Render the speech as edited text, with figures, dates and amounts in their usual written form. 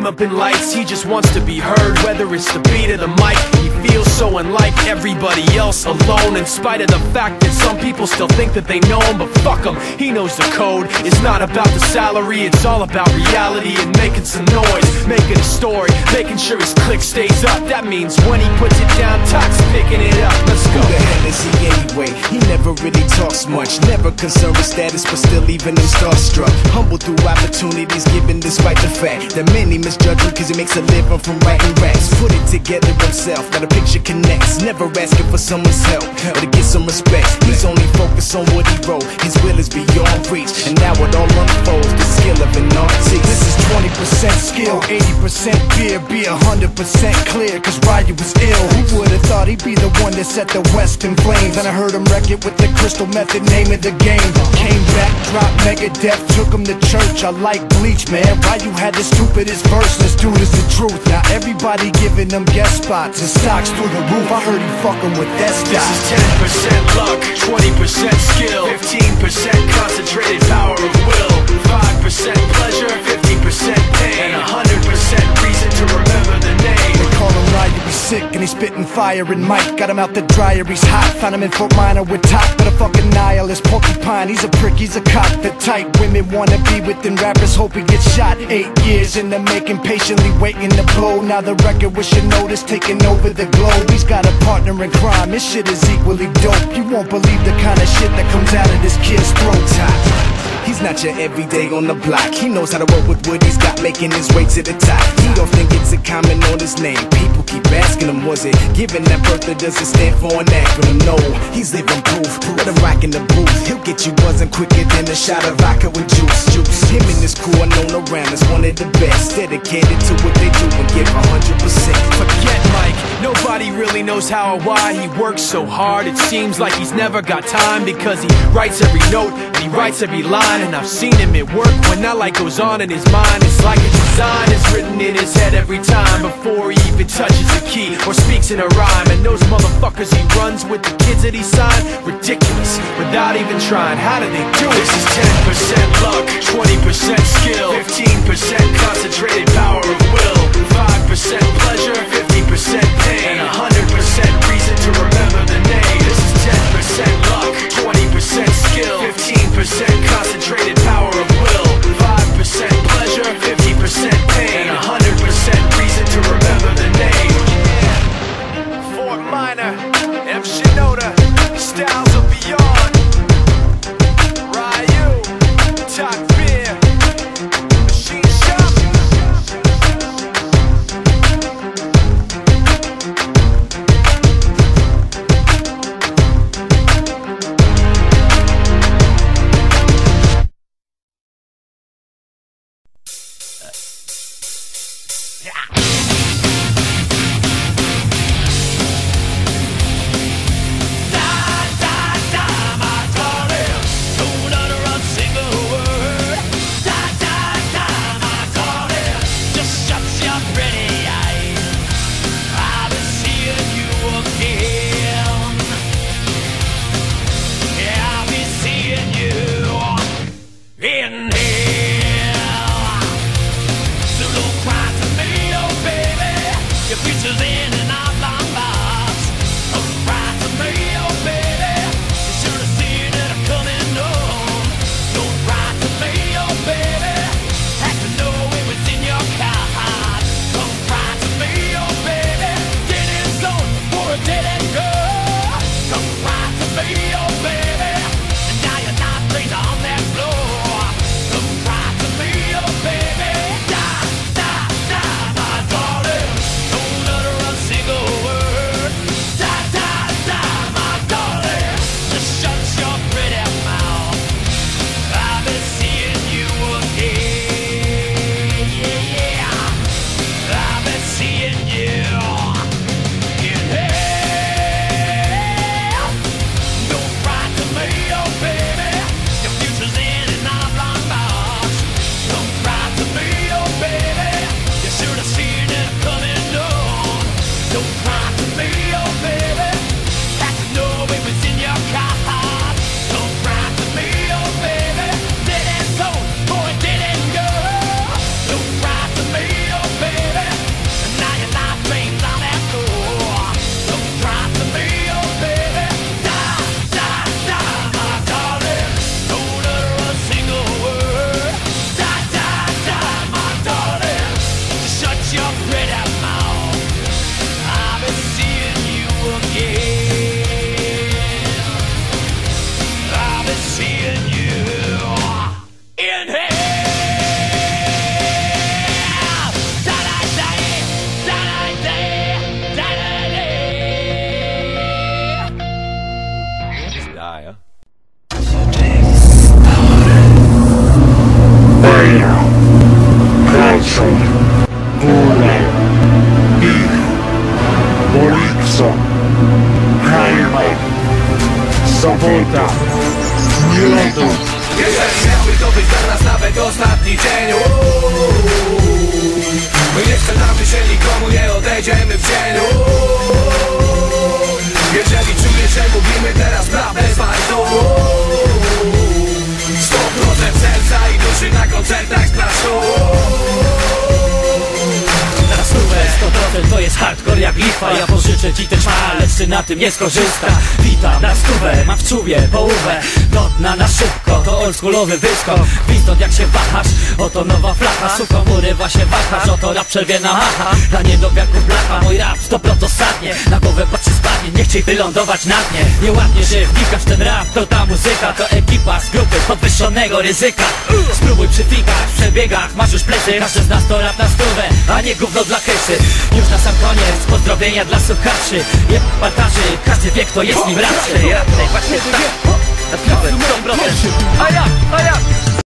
name up in lights. He just wants to be heard, whether it's the beat or the mic. He feels so unlike everybody else, alone, in spite of the fact that some people still think that they know him. But fuck him, he knows the code. It's not about the salary, it's all about reality and making some noise, making a story, making sure his click stays up. That means when he puts it down, Tox picking it up. Let's go. Who the hell is he anyway? He never really talks much, never concerned with status, but still leaving him starstruck. Humble through opportunities given despite the fact that many misjudge him cause he makes a living from writing raps. Put it together himself, now the picture connects. Never asking for someone's help or to get some respect. He's only focused on what he wrote. His will is beyond reach, and now it all unfolds, the skill of an artist. This is 20% skill, 80% fear, be 100% clear, cause Ryu was ill. Who would've thought he'd be the one that set the West in flames? And I heard him wreck it with the Crystal Method, name of the game. Came back, dropped Megadeth, took him to church. I like Bleach, man. Ryu had the stupidest verse, this dude is the truth. Now everybody giving them guest spots and stocks through the roof. I heard he fucking with that stock. This is 10% luck, 20% skill, 15% concentrated power of will, 5% pleasure, 50% pain, and 100% reason to remember the name. They call him Ryu, he's sick and he's spitting fire. And Mike got him out the dryer, he's hot. Found him in Fort Minor with top, but a fucking nihilist porcupine. He's a prick, he's a cock. The type women wanna be with, and rappers hope he gets shot. 8 years in the making, patiently waiting to blow. Now the record with your notice taking over the globe. He's got a partner in crime, his shit is equally dope. You won't believe the kind of shit that comes out of this kid's throat. He's not your everyday on the block. He knows how to roll with what he's got, making his way to the top. He don't think it's a comment on his name. People keep asking him, was it given that birth or does it stand for an acronym? No, he's living proof. Let him rock in the booth. He'll get you buzzing quicker than a shot of vodka with juice. Him and his crew are known around as one of the best, dedicated to what they do and give 100%. Forget Mike, nobody really knows how or why he works so hard. It seems like he's never got time, because he writes every note and he writes every line. And I've seen him at work when that light goes on in his mind. It's like a design is written in his head every time, before he even touches a key or speaks in a rhyme. And those motherfuckers he runs with, the kids that he signed, ridiculous, without even trying. How do they do it? This is 10% luck, 20% skill, 15% concentrated power of will, 5% pleasure, 50% pain, and 100% reason to remember the name. This is 10% luck, 20% skill, 15% concentrated power of will, 5% pleasure, 50% pain, and 100% reason to remember the name. Fort Minor, M. Shinoda, Styles of Beyond, Ryu, Talk Fear, Machine Shop. dół. Jeżeli miałby to być dla nas nawet ostatni dzień, my nie sprzedamy się nikomu, nie odejdziemy w cień. Jeżeli czujesz, że mówimy teraz prawdę z bardzo 100% serca i duszy na koncertach straszą. Na stówę 100% to jest hardcore jak lichwa. Ja pożyczę ci też ma, lecz ty na tym nie skorzysta. Witam na stówę, mam w czubie połówę do dna na szybko, to oldschoolowy wyskok. Widząc jak się wahasz, oto nowa flacha. Suko mury właśnie wahasz, oto rap przerwie na macha. Dla niedowiarków blacha, mój rap 100% sadnie. Na głowę patrzy spadnie, nie chciej wylądować na dnie. Nieładnie, że wnikasz ten rap, to ta muzyka. To ekipa z grupy podwyższonego ryzyka. Spróbuj przyfikać w przebiegach, masz już plecy. Każdy z nas to rap na stówę, a nie gówno dla hejsy. Już na sam koniec, pozdrowienia dla słuchaczy. Jeb partarzy, każdy wie kto jest nim raczy. Ja tutaj właśnie tak, na stówę 100%. A ja